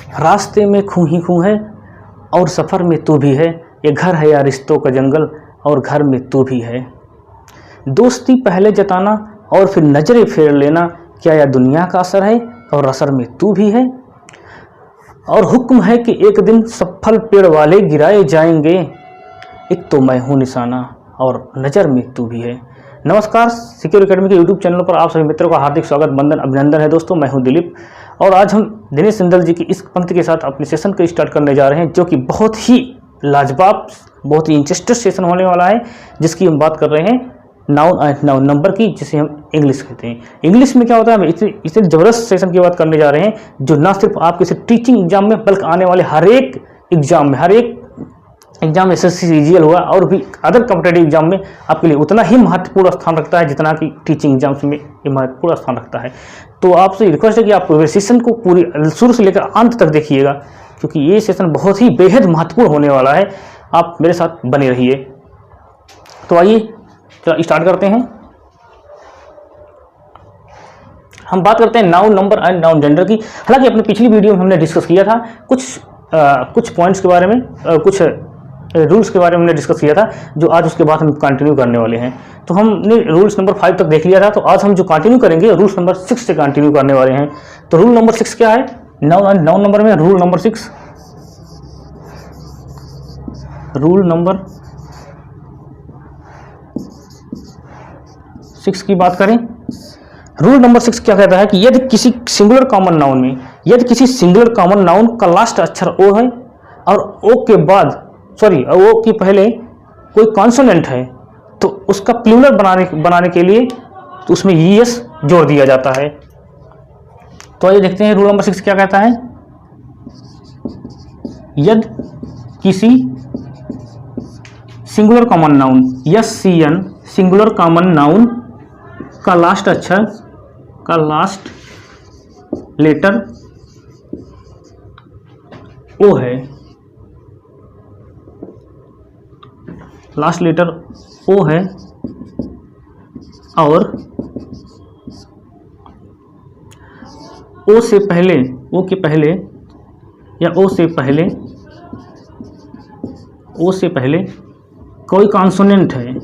रास्ते में खूं ही खूं है और सफ़र में तू भी है, ये घर है या रिश्तों का जंगल और घर में तू भी है। दोस्ती पहले जताना और फिर नजरें फेर लेना, क्या यह दुनिया का असर है और असर में तू भी है। और हुक्म है कि एक दिन सब फल पेड़ वाले गिराए जाएंगे, एक तो मैं हूँ निशाना और नज़र में तू भी है। नमस्कार, सिक्योर एकेडमी के यूट्यूब चैनल पर आप सभी मित्रों का हार्दिक स्वागत, वंदन, अभिनंदन है। दोस्तों, मैं हूं दिलीप और आज हम दिनेश सिंदल जी की इस पंक्ति के साथ अपने सेशन को स्टार्ट करने जा रहे हैं, जो कि बहुत ही लाजवाब, बहुत ही इंटरेस्टिंग सेशन होने वाला है, जिसकी हम बात कर रहे हैं नाउन एंड नाउन नंबर की, जिसे हम इंग्लिश कहते हैं। इंग्लिश में क्या होता है, हम इतने ज़बरदस्त सेशन की बात करने जा रहे हैं जो ना सिर्फ आपके सिर्फ टीचिंग एग्जाम में बल्कि आने वाले हर एक एग्जाम में, हर एक एग्जाम एसएससी सीजीएल हुआ और भी अदर कॉम्पिटेटिव एग्जाम में आपके लिए उतना ही महत्वपूर्ण स्थान रखता है जितना कि टीचिंग एग्जाम्स में ये महत्वपूर्ण स्थान रखता है। तो आपसे रिक्वेस्ट है कि आप पूरे सेशन को पूरी शुरू से लेकर अंत तक देखिएगा, क्योंकि ये सेशन बहुत ही बेहद महत्वपूर्ण होने वाला है। आप मेरे साथ बने रहिए। तो आइए चलो स्टार्ट करते हैं। हम बात करते हैं noun number and noun gender की। हालांकि अपनी पिछली वीडियो में हमने डिस्कस किया था कुछ पॉइंट्स के बारे में, कुछ रूल्स के बारे में हमने डिस्कस किया था, जो आज उसके बाद हम कंटिन्यू करने वाले हैं। तो हमने रूल्स नंबर 5 तक देख लिया था, तो आज हम जो कंटिन्यू करेंगे रूल्स नंबर 6 से कंटिन्यू करने वाले हैं। तो रूल नंबर 6 क्या है नाउन एंड नाउन नंबर में? रूल नंबर 6 की बात करें, रूल नंबर 6 क्या कहता है कि यदि किसी सिंगुलर कॉमन नाउन में, यदि किसी सिंगुलर कॉमन नाउन का लास्ट अक्षर ओ है और ओ के बाद ओ के पहले कोई कॉन्सोनेंट है, तो उसका प्लूरल बनाने के लिए तो उसमें ईएस जोड़ दिया जाता है। तो आइए देखते हैं रूल नंबर 6 क्या कहता है। यदि किसी singular common noun SCN singular common noun का लास्ट अक्षर का लास्ट लेटर ओ है, लास्ट लेटर ओ है और ओ से पहले, ओ के पहले या ओ से पहले कोई कॉन्सोनेंट है,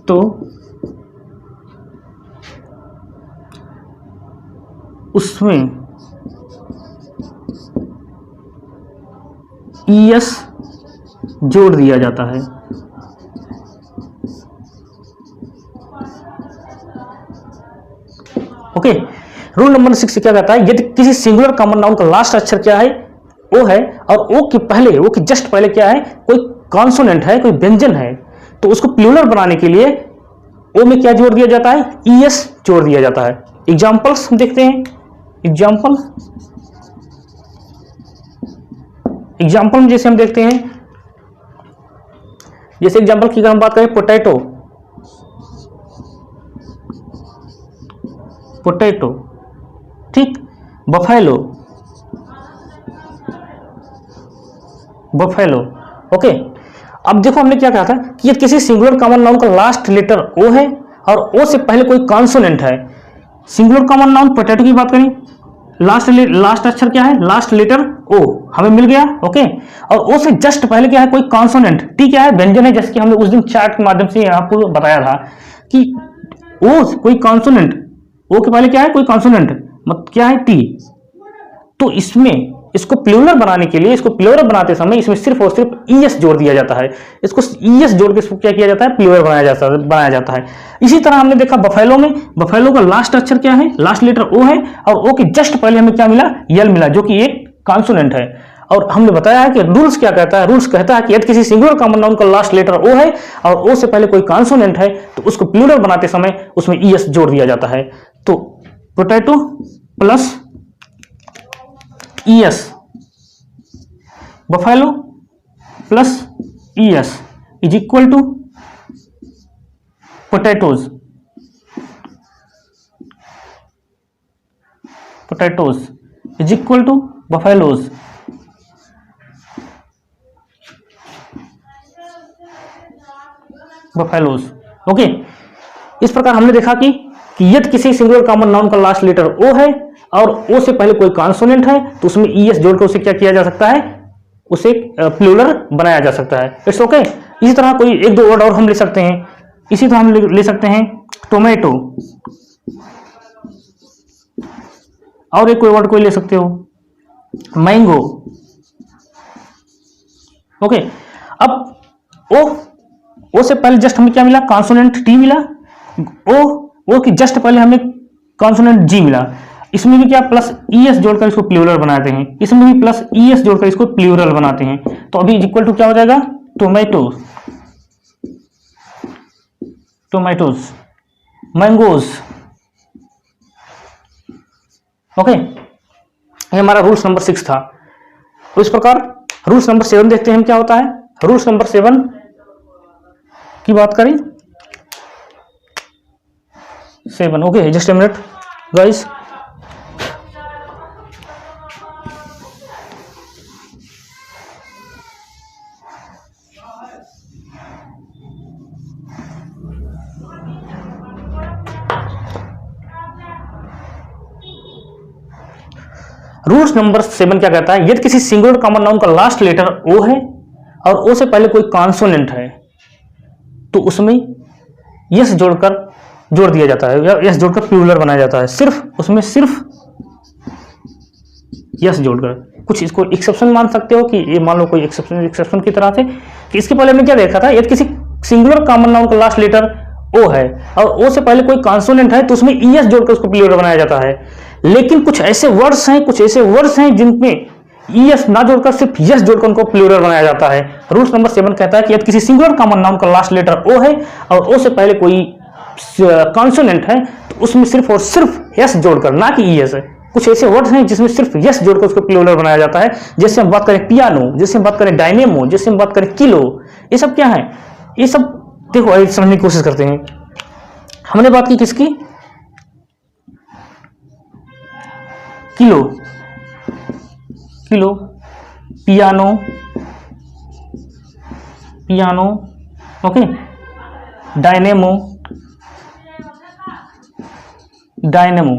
तो उसमें ईएस जोड़ दिया जाता है। ओके, रूल नंबर 6 क्या कहता है, यदि किसी सिंगुलर कॉमन नाउन का लास्ट अक्षर क्या है, ओ है, और ओ के पहले, ओ के जस्ट पहले क्या है, कोई कॉन्सोनेंट है, कोई व्यंजन है, तो उसको प्लूरल बनाने के लिए ओ में क्या जोड़ दिया जाता है, ईएस जोड़ दिया जाता है। एग्जाम्पल्स हम देखते हैं। एग्जाम्पल में जैसे हम देखते हैं, जैसे एग्जाम्पल की अगर हम बात करें, पोटैटो, ठीक, बफेलो, ओके। अब देखो हमने क्या कहा था कि यदि किसी सिंगुलर कॉमन नाउन का लास्ट लेटर ओ है और ओ से पहले कोई कॉन्सोनेंट है, सिंगुलर कॉमन नाउन पोटैटो की बात करें, लास्ट अक्षर क्या है, लास्ट लेटर ओ हमें मिल गया, ओके। और ओ से जस्ट पहले क्या है, कोई कॉन्सोनेंट, टी क्या है, व्यंजन है, जैसे कि हमने उस दिन चार्ट के माध्यम से आपको बताया था कि ओ कोई कॉन्सोनेंट, ओ के पहले क्या है, कोई कॉन्सोनेंट, मतलब क्या है, टी। तो इसमें इसको प्लूरल बनाने के लिए, इसको प्लूरल बनाते समय इसमें सिर्फ और सिर्फ ईएस जोड़ दिया जाता है। इसको ईएस जोड़ के इसको क्या किया जाता है, प्लूरल बनाया जाता है। इसी तरह हमने देखा बफेलो में, बफेलो का लास्ट अक्षर क्या है, लास्ट लेटर ओ है और ओ के जस्ट पहले हमें क्या मिला, यल मिला, जो कि एक कॉन्सोनेंट है। और हमने बताया है कि रूल्स क्या कहता है, रूल्स कहता है कि यदि किसी सिंगुलर कॉमन नाउन का लास्ट लेटर ओ है और ओ से पहले कोई कॉन्सोनेंट है, तो उसको प्लूरल बनाते समय उसमें ईएस जोड़ दिया जाता है। तो potato plus ES, buffalo plus ES is equal to potatoes, is equal to buffaloes. Buffaloes. Okay, इस प्रकार हमने देखा कि यदि किसी सिंगुलर कॉमन नाउन का लास्ट लेटर ओ है और ओ से पहले कोई कॉन्सोनेंट है तो उसमें ईएस जोड़कर उसे क्या किया जा सकता है, उसे प्लूरल बनाया जा सकता है। It's okay. इसी तरह कोई एक दो वर्ड और हम ले सकते हैं। इसी तरह हम ले सकते हैं टोमेटो, और एक कोई वर्ड कोई ले सकते हो, मैंगो। ओके, अब ओ से पहले जस्ट हमें क्या मिला, कॉन्सोनेंट टी मिला। ओ की जस्ट पहले हमें कॉन्सोनेंट जी मिला। इसमें भी क्या प्लस ईएस जोड़कर इसको प्लूरल बनाते हैं, इसमें भी प्लस ईएस जोड़कर इसको प्लूरल बनाते हैं। तो अभी इक्वल टू क्या हो जाएगा, टोमेटोज, टोमेटोज, मैंगोज। ओके, ये हमारा रूल्स नंबर 6 था। तो इस प्रकार रूल्स नंबर 7 देखते हैं हम क्या होता है। रूल्स नंबर 7 की बात करें, 7। Okay, just a minute guys. Rules number 7 क्या कहता है, यदि किसी सिंगुलर कॉमन नाउन का लास्ट लेटर ओ है और ओ से पहले कोई कॉन्सोनेंट है तो उसमें यस जोड़कर जोड़ दिया जाता है या यस जोड़कर प्लूरल बनाया जाता है। सिर्फ उसमें सिर्फ यस जोड़कर। कुछ इसको एक्सेप्शन मान सकते हो कि ये मान लो कोई एक्सेप्शन की तरह से कि इसके पहले हमने क्या देखा था, यदि किसी सिंगुलर कॉमन नाउन का लास्ट लेटर ओ है और ओ से पहले कोई कॉन्सोनेंट है तो उसमें ईएस जोड़कर उसको प्लूरल बनाया जाता है। लेकिन कुछ ऐसे वर्ड्स हैं जिनमें ईएस ना जोड़कर सिर्फ यस जोड़कर उनको प्लूरल बनाया जाता है। रूल्स नंबर 7 कहता है कि यदि किसी सिंगुलर कॉमन नाउन का लास्ट लेटर ओ है और ओ से पहले कोई कॉन्सोनेंट है तो उसमें सिर्फ और सिर्फ यस जोड़कर, ना कि ईएस है। कुछ ऐसे वर्ड्स हैं जिसमें सिर्फ यस जोड़कर उसको प्लूरल बनाया जाता है। जैसे हम बात करें पियानो, जैसे हम बात करें डायनेमो, जैसे हम बात करें किलो। ये सब क्या है, ये सब देखो समझने की कोशिश करते हैं। हमने बात की किसकी, kilo, kilo, piano, piano, okay, dynamo, dynamo.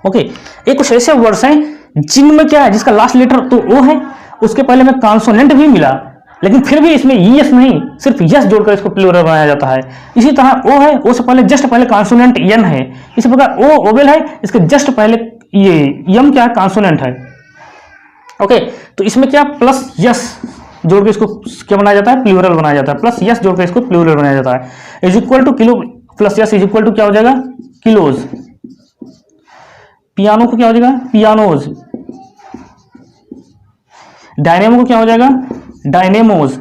Okay, ये कुछ ऐसे वर्ड्स हैं जिनमें क्या है, जिसका लास्ट लेटर तो ओ है, उसके पहले में कॉन्सोनेंट भी मिला, लेकिन फिर भी इसमें यस नहीं, सिर्फ यस जोड़कर इसको प्लूरल बनाया जाता है। इसी तरह ओ है, ओ से पहले जस्ट पहले कॉन्सोनेंट एन है। इसी प्रकार ओ ओवेल है, इसके जस्ट पहले ये यम क्या है, कॉन्सोनेंट है। ओके, तो इसमें क्या प्लस यस जोड़ के इसको क्या बनाया जाता है, प्लूरल बनाया जाता है। प्लस यस जोड़ के इसको प्लूरल बनाया जाता है। Is equal to kilo plus yes is equal to क्या हो जाएगा, किलोज। पियानो को क्या हो जाएगा, पियानोज। डायनेमो को क्या हो जाएगा, डायनेमोज,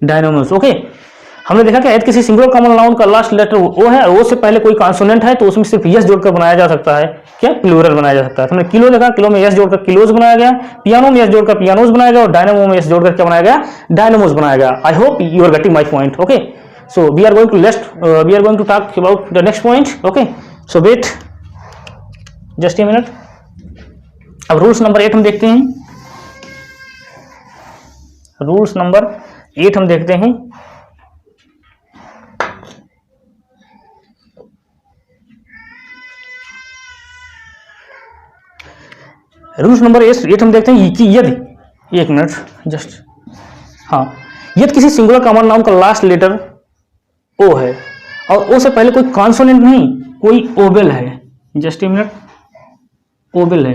डायनेमोज। ओके, हमने देखा कि यदि किसी सिंगुलर कॉमन नाउन का लास्ट लेटर ओ है और ओ से पहले कोई कॉन्सोनेंट है तो उसमें सिर्फ यस जोड़कर बनाया जा सकता है, क्या प्लूरल बनाया जा सकता है। हमने किलो देखा, किलो में यस जोड़कर किलोज बनाया गया, पियानो में यस जोड़कर पियानोज बनाया गया और डायनेमो में यस जोड़कर क्या बनाया गया, डायनेमोज बनाया गया। I hope you are getting my point. Okay, so we are going to talk about the next point. Okay, so wait just a minute. अब रूल्स नंबर 8 हम देखते हैं। रूल्स नंबर 8 हम देखते हैं। रूल्स नंबर 8 हम देखते हैं कि यदि, एक मिनट जस्ट, हाँ, यदि किसी सिंगुलर कॉमन नाउन का लास्ट लेटर ओ है और ओ से पहले कोई कॉन्सोनेंट नहीं, कोई ओवेल है, जस्ट ए मिनट, ओवेल है,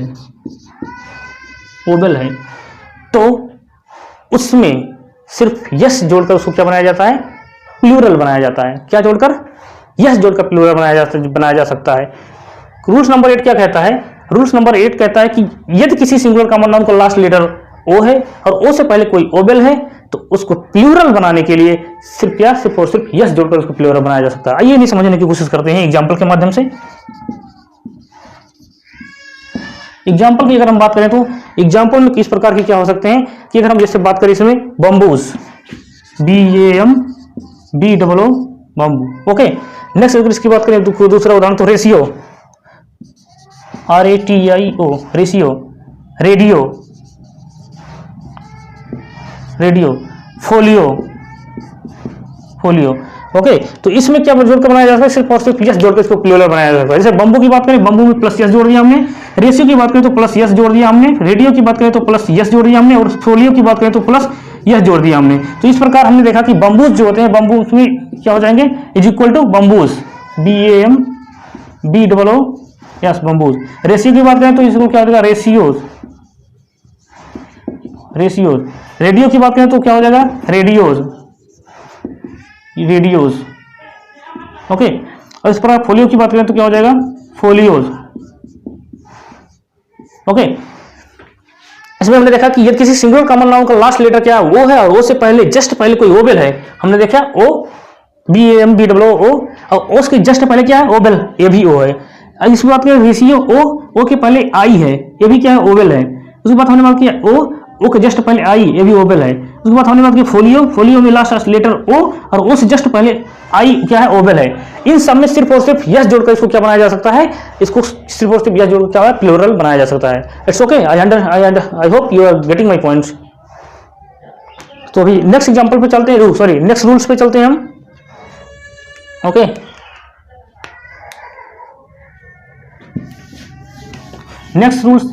ओवेल है, तो उसमें सिर्फ यस जोड़कर उसको क्या बनाया जाता है, प्लूरल बनाया जाता है। क्या जोड़कर, यस जोड़कर प्लूरल बनाया जा सकता है। रूल्स नंबर 8 क्या कहता है, रूल्स नंबर 8 कहता है कि यदि किसी सिंगुलर कॉमन नाउन का लास्ट लेटर ओ है और ओ से पहले कोई ओवेल है तो उसको प्लूरल बनाने के लिए सिर्फ क्या, सिर्फ और सिर्फ यस जोड़कर उसको प्लूरल बनाया जा सकता है। आइए नहीं समझने की कोशिश करते हैं एग्जाम्पल के माध्यम से। एग्जाम्पल की अगर हम बात करें तो एग्जाम्पल में किस प्रकार की क्या हो सकते हैं कि अगर हम जैसे बात करें इसमें bamboos, BAMBOO, bamboo. Okay, next अगर इसकी बात करें तो दूसरा उदाहरण तो ratio, RATIO, ratio, radio, radio, folio, folio. Okay, तो इसमें क्या जोड़ कर बनाया जा सकता है, सिर्फ और सिर्फ यस जोड़ कर इसको प्लूरल बनाया जा सकता है। जैसे बम्बू की बात करें, बम्बू में प्लस यस जोड़ दिया हमने, रेशियो की बात करें तो प्लस यस जोड़ दिया हमने, रेडियो की बात करें तो प्लस यस जोड़ दिया हमने, और फोलियो की बात करें तो प्लस यस जोड़ दिया हमने। तो इस प्रकार हमने देखा कि बम्बूज जो होते हैं, बम्बूज में क्या हो जाएंगे, is equal to bamboos, BAMBOO, yes bamboos. Ratio की बात करें तो इसको क्या हो जाएगा, रेशियोज। रेडियो की बात करें तो क्या हो जाएगा, रेडियोज। ओके, और इस प्रकार फोलियो की बात करें तो क्या हो जाएगा, फोलियोज। ओके, इसमें हमने देखा कि यदि किसी सिंगुलर कॉमन नाउन का लास्ट लेटर क्या है, वो है, और ओ से पहले जस्ट पहले कोई ओवेल है, हमने देखा ओ, BAMBOO, और ओ के जस्ट पहले क्या है, ओवेल, ये भी ओ है। इसकी बात करें रेशियो, ओ के पहले आई है, ये भी क्या है, ओवेल है। उसके बाद हमने बात किया ओ के जस्ट पहले आई, ये भी ओवेल है। उसके बाद हमने बात की फोलियो में लास्ट लेटर ओ, और ओ से जस्ट पहले आई क्या है, ओवेल है। इन सब में सिर्फ और सिर्फ यस जोड़कर इसको क्या बनाया जा सकता है, इसको सिर्फ और सिर्फ यस जोड़कर क्या है, प्लूरल बनाया जा सकता है। It's okay, I hope you are getting my points. तो अभी नेक्स्ट एग्जांपल पे चलते हैं, सॉरी नेक्स्ट रूल्स पे चलते हैं हम। ओके, नेक्स्ट रूल्स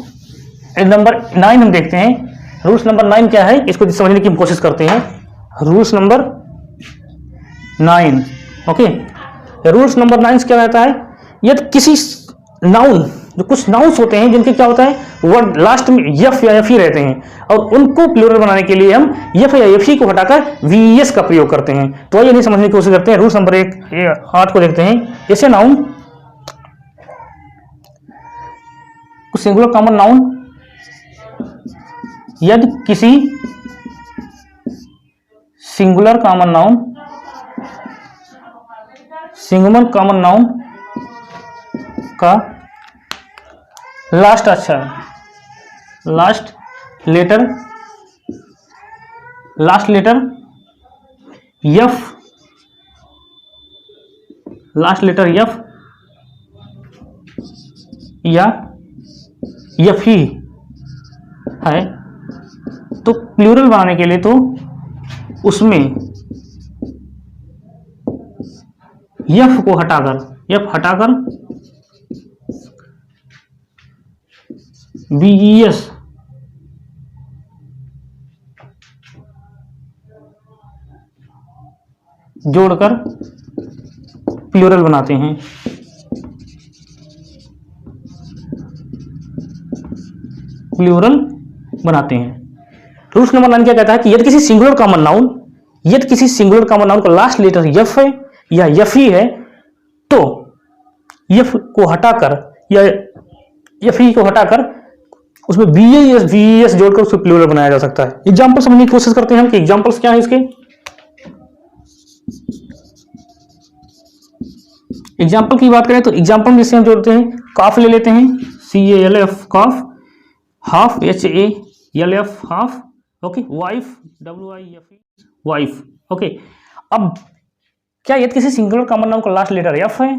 नंबर 9 हम देखते हैं। रूल्स नंबर 9 क्या है, इसको समझने की हम कोशिश करते हैं। Rules number 9, okay, rules number 9 क्या रहता है, यदि किसी नाउन, जो कुछ नाउन्स होते हैं जिनके क्या होता है, वर्ड लास्ट में यफ या यफी रहते हैं, और उनको प्लूरल बनाने के लिए हम यफ या यफी को हटाकर वीएस का प्रयोग करते हैं। तो आइए नहीं समझने की कोशिश करते हैं। रूल्स नंबर 8 को देखते हैं। ऐसे नाउन, सिंगुलर कॉमन नाउन, यदि किसी सिंगुलर कॉमन नाउन का लास्ट लेटर यफ या यफी है, तो प्लूरल बनाने के लिए तो उसमें यफ हटाकर बीईएस जोड़कर प्लूरल बनाते हैं। रूल्स नंबर 9 क्या कहता है कि यदि किसी सिंगुलर कॉमन नाउन का लास्ट लेटर यफ है या यफी है, तो यफ को हटाकर या यफी को हटाकर उसमें वीएस जोड़कर उसको प्लूरल बनाया जा सकता है। एग्जांपल समझने की कोशिश करते हैं हम कि एग्जांपल्स क्या है इसके। एग्जांपल की बात करें तो एग्जांपल जिससे हम जोड़ते हैं, काफ ले लेते हैं, CALF calf, half HALF half, okay, wife WIFE wife. Okay, अब क्या यदि किसी सिंगुलर कॉमन नाउन का लास्ट लेटर एफ है,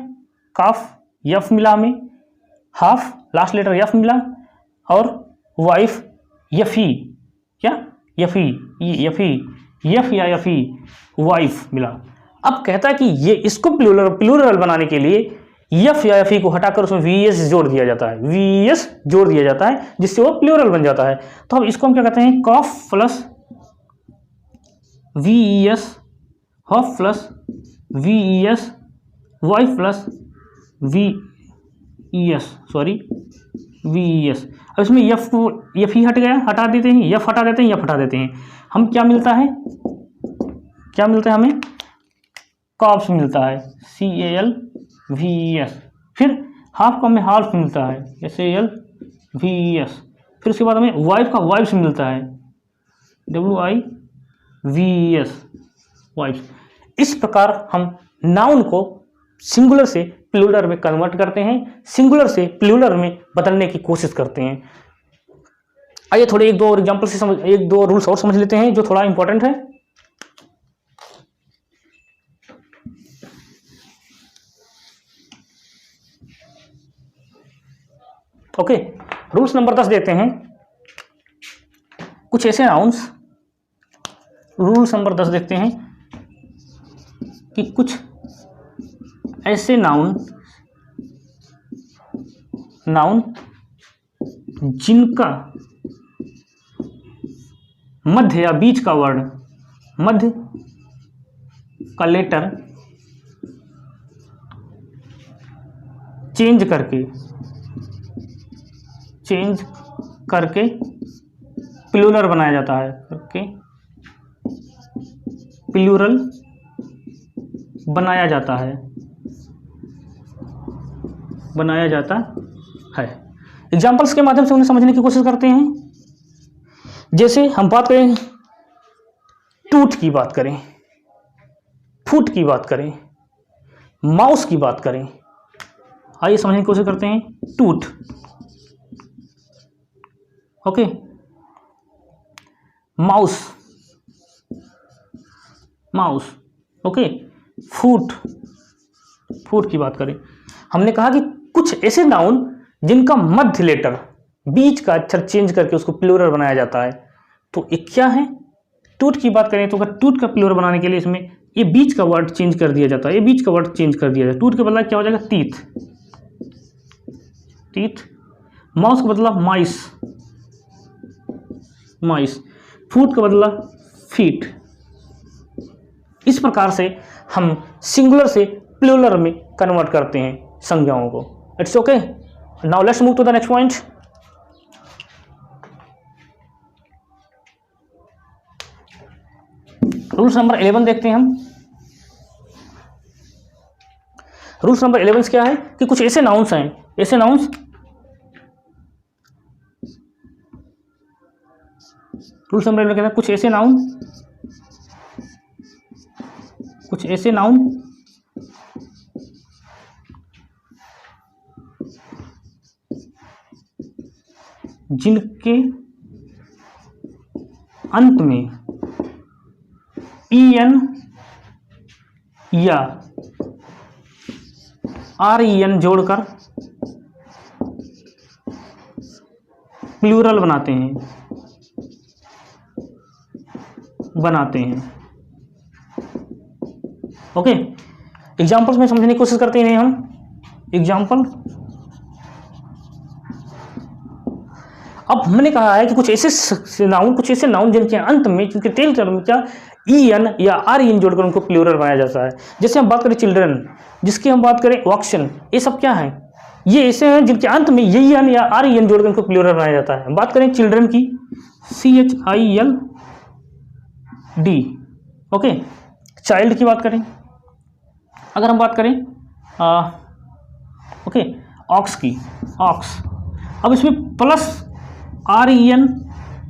काफ यफ मिला हमें, हाफ लास्ट लेटर यफ मिला, और वाइफ यफी, क्या यफी यफ या यफी वाइफ मिला। अब कहता है कि ये इसको प्लूरल बनाने के लिए यफ या यफी को हटाकर उसमें वीएस जोड़ दिया जाता है, जिससे वो प्लूरल बन जाता है। तो अब इसको हम क्या कहते हैं, calf plus VS, half plus VS, wife plus VS. अब इसमें यफ ही हटा देते हैं, यफ हटा देते हैं, हम क्या मिलता है हमें, कॉप्स मिलता है, CALVS। फिर हाफ का हमें हाफ मिलता है, SALVS। फिर उसके बाद हमें वाइफ का वाइफ्स मिलता है, WIVS वाइफ्स। इस प्रकार हम नाउन को सिंगुलर से प्लूरल में कन्वर्ट करते हैं, सिंगुलर से प्लूरल में बदलने की कोशिश करते हैं। आइए थोड़े एक दो एग्जांपल से एक दो रूल्स और समझ लेते हैं जो थोड़ा इंपॉर्टेंट है। ओके, रूल्स नंबर 10 देखते हैं। कुछ ऐसे नाउन्स, रूल्स नंबर 10 देखते हैं। कि कुछ ऐसे नाउन जिनका मध्य या बीच का वर्ण, मध्य का लेटर चेंज करके प्लूरल बनाया जाता है, प्लूरल बनाया जाता है। एग्जाम्पल्स के माध्यम से उन्हें समझने की कोशिश करते हैं। जैसे हम बात करें, टूथ की बात करें, फुट की बात करें, माउस की बात करें। आइए समझने की कोशिश करते हैं। Tooth, okay, mouse, okay, foot की बात करें। हमने कहा कि कुछ ऐसे नाउन जिनका मध्य लेटर, बीच का अक्षर चेंज करके उसको प्लूरल बनाया जाता है। तो एक क्या है, टूथ की बात करें तो अगर टूथ का प्लूरल बनाने के लिए इसमें ये बीच का वर्ड चेंज कर दिया जाता है, ये बीच का वर्ड चेंज कर दिया जाता है। टूथ के बदला क्या हो जाएगा, टीथ। माउस का बदला माइस। फुट का बदला फीट। इस प्रकार से हम सिंगुलर से प्लूरल में कन्वर्ट करते हैं संज्ञाओं को। It's okay. Now let's move to the next point. Rules number 11 देखते हैं हम। रूल्स नंबर 11 क्या है कि कुछ ऐसे नाउन्स हैं, ऐसे नाउन्स, रूल्स नंबर 11 कहता है कुछ ऐसे नाउन जिनके अंत में en या ren जोड़कर प्लूरल बनाते हैं। ओके, एग्जाम्पल्स में समझने की कोशिश करते हैं हम। एग्जाम्पल, अब हमने कहा है कि कुछ ऐसे नाउन जिनके अंत में, जिनके टेल टर्म में क्या en या ren जोड़कर उनको प्लूरल बनाया जाता है। जैसे हम बात करें चिल्ड्रन, जिसकी हम बात करें ऑक्शन, ये सब क्या है, ये ऐसे हैं जिनके अंत में ये en या ren जोड़कर उनको प्लूरल बनाया जाता है। बात करें चिल्ड्रन की, child, ओके। चाइल्ड की बात करें, अगर हम बात करें ओके, ऑक्स की, ऑक्स। अब इसमें प्लस ren,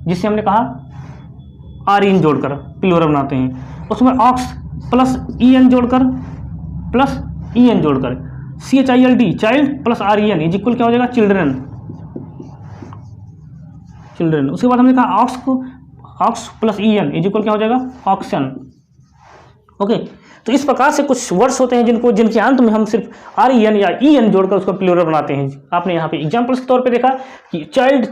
जिसे हमने कहा ren जोड़कर प्लूरल बनाते हैं, उसमें ऑक्स प्लस en जोड़कर child, child plus ren is equal क्या हो जाएगा, चिल्ड्रन। उसके बाद हमने कहा ox plus en is equal क्या हो जाएगा, ऑक्शन। ओके, तो इस प्रकार से कुछ वर्ड्स होते हैं जिनके अंत में हम सिर्फ ren या en जोड़कर उसको प्लूरल बनाते हैं। आपने यहाँ पे एग्जांपल्स के तौर पे देखा कि चाइल्ड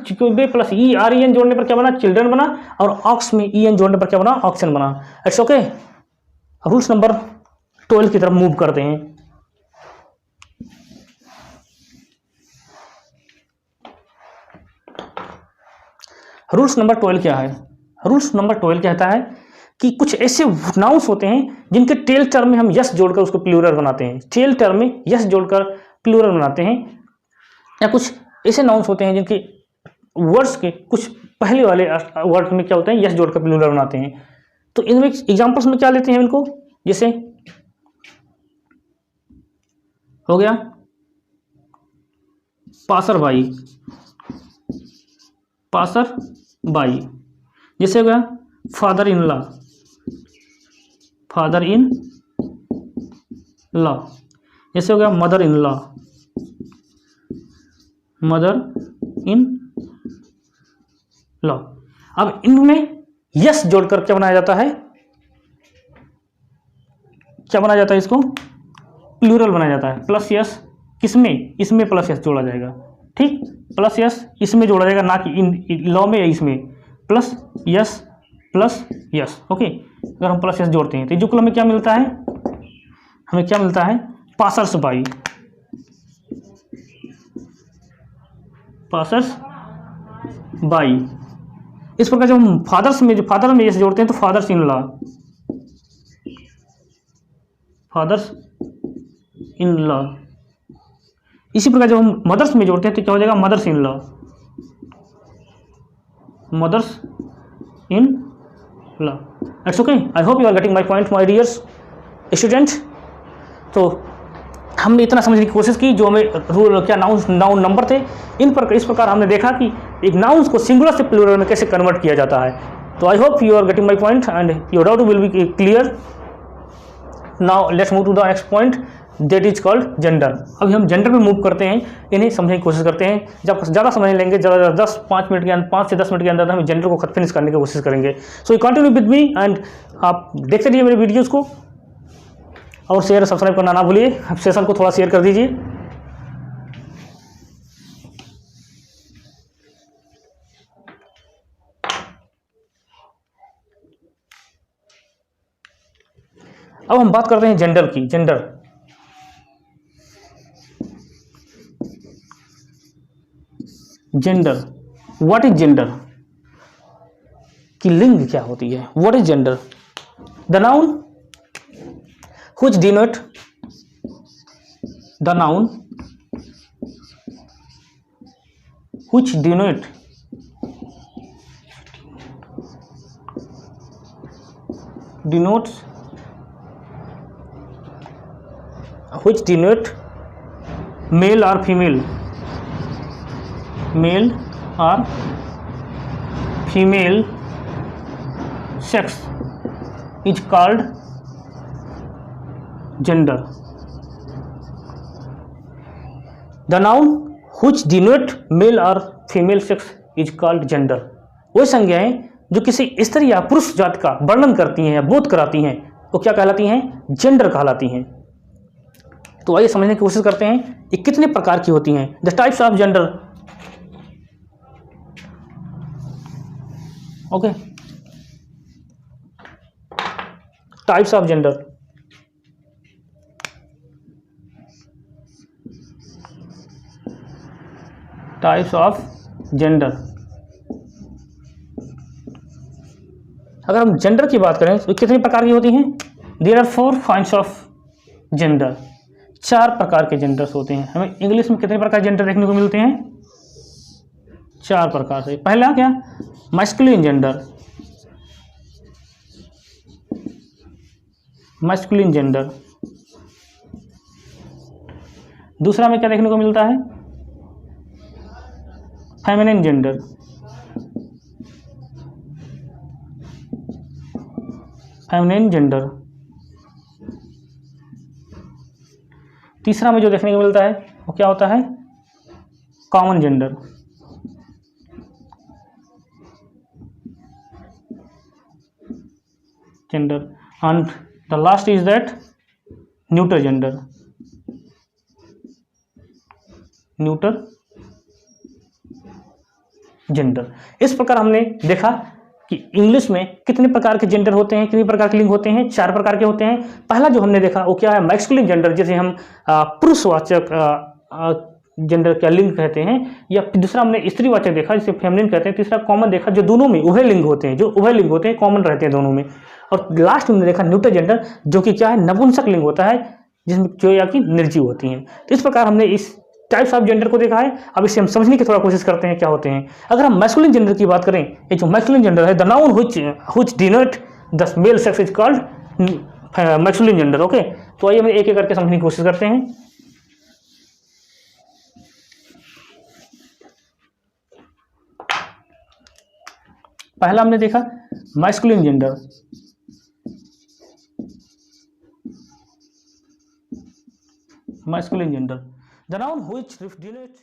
प्लस ren जोड़ने पर क्या बना, चिल्ड्रन बना, और ऑक्स में en जोड़ने पर क्या बना, ऑक्शन बना। It's okay. रूल्स नंबर 12 की तरफ मूव करते हैं। रूल्स नंबर 12 क्या है? रूल्स नंबर 12 कहता है कि कुछ ऐसे नाउन्स होते हैं जिनके टेल टर्म में हम यस जोड़कर उसको प्लूरल बनाते हैं। टेल टर्म में यस जोड़कर प्लूरल बनाते हैं। या कुछ ऐसे नाउन्स होते हैं जिनके वर्ड्स के कुछ पहले वाले वर्ड में क्या होता है, यस जोड़कर प्लूरल बनाते हैं। तो इनमें एग्जांपल्स में क्या लेते हैं इनको, जैसे हो गया पासर बाई, जैसे हो गया फादर इन लॉ, जैसे हो गया मदर इन लॉ। अब इनमें यस जोड़कर क्या बनाया जाता है, इसको प्लूरल बनाया जाता है। प्लस यस किसमें, इसमें प्लस यस जोड़ा जाएगा, ठीक, प्लस यस इसमें जोड़ा जाएगा, ना कि इन लॉ में या इसमें। Plus yes, okay. अगर हम प्लस यस जोड़ते हैं तो इक्वल में क्या मिलता है, हमें क्या मिलता है, पासर्स बाई, पासर्स बाई। इस प्रकार जब हम फादर में जैसे जोड़ते हैं तो fathers in law, fathers in law. इसी प्रकार जब हम मदर्स में जोड़ते हैं तो क्या हो जाएगा, mothers in law, mothers in law. It's okay, I hope you are getting my point my dears student. तो हमने इतना समझने की कोशिश की, जो हमें रूल क्या नाउन नंबर थे, इस प्रकार हमने देखा कि एक नाउन्स को सिंगुलर से प्लूरल में कैसे कन्वर्ट किया जाता है। तो I hope you are getting my point and your doubt will be clear. Now let's move to the next point, that is called gender. अभी हम जेंडर पे मूव करते हैं, इन्हें समझने की कोशिश करते हैं। जब ज़्यादा समझ लेंगे, ज़्यादा 5 से 10 मिनट के अंदर हम जेंडर को फिनिश करने की कोशिश करेंगे। So you continue with me and आप देखते रहिए मेरे वीडियोज़ को, और शेयर सब्सक्राइब करना ना भूलिए। आप सेशन को थोड़ा शेयर कर दीजिए। अब हम बात करते हैं जेंडर की। जेंडर व्हाट इज जेंडर, की लिंग क्या होती है। What is gender, the noun which denote the noun which denote denotes which denote male or female, male or female sex is called gender. The noun which denote male or female sex is called gender. वो संज्ञाएं जो किसी स्त्री या पुरुष जाति का वर्णन करती हैं या बोध कराती हैं, वो क्या कहलाती हैं, जेंडर कहलाती हैं। तो आइए समझने की कोशिश करते हैं ये कितने प्रकार की होती हैं। The types of gender. Okay, types of gender. Types of gender. अगर हम जेंडर की बात करें तो कितनी प्रकार की होती हैं। There are 4 kinds of gender. 4 प्रकार के जेंडर्स होते हैं। हमें इंग्लिश में कितने प्रकार जेंडर देखने को मिलते हैं, 4 प्रकार से। पहला क्या, मैस्कुलिन जेंडर, मैस्कुलिन जेंडर। दूसरा में क्या देखने को मिलता है, फेमिनिन जेंडर, फेमिनिन जेंडर। तीसरा में जो देखने को मिलता है वो क्या होता है, common gender, gender. And the last is that neuter gender, neuter gender. इस प्रकार हमने देखा कि इंग्लिश में कितने प्रकार के जेंडर होते हैं, कितने प्रकार के लिंग होते हैं, 4 प्रकार के होते हैं। पहला जो हमने देखा वो क्या है, मैस्कुलिन जेंडर, जिसे हम पुरुषवाचक जेंडर क्या लिंग कहते हैं, या दूसरा हमने स्त्रीवाचक देखा जिसे फेमिनिन कहते हैं। तीसरा कॉमन देखा, जो दोनों में उभय लिंग होते हैं, जो उभय लिंग होते हैं, कॉमन रहते हैं दोनों में। और लास्ट में देखा न्यूटर जेंडर, जो कि क्या है, नपुंसक लिंग होता है, जिसमें जो या कि निर्जीव होती हैं। तो इस प्रकार हमने इस टाइप्स ऑफ जेंडर को देखा है। अब इसे हम समझने की थोड़ा कोशिश करते हैं क्या होते हैं। अगर हम मैस्कुलिन जेंडर की बात करें, ये जो मैस्कुलिन जेंडर है, the noun which denote the male sex is called masculine gender. Okay, तो आइए हम एक एक करके समझने की कोशिश करते हैं। पहला हमने देखा masculine gender. Masculine gender, the noun which denotes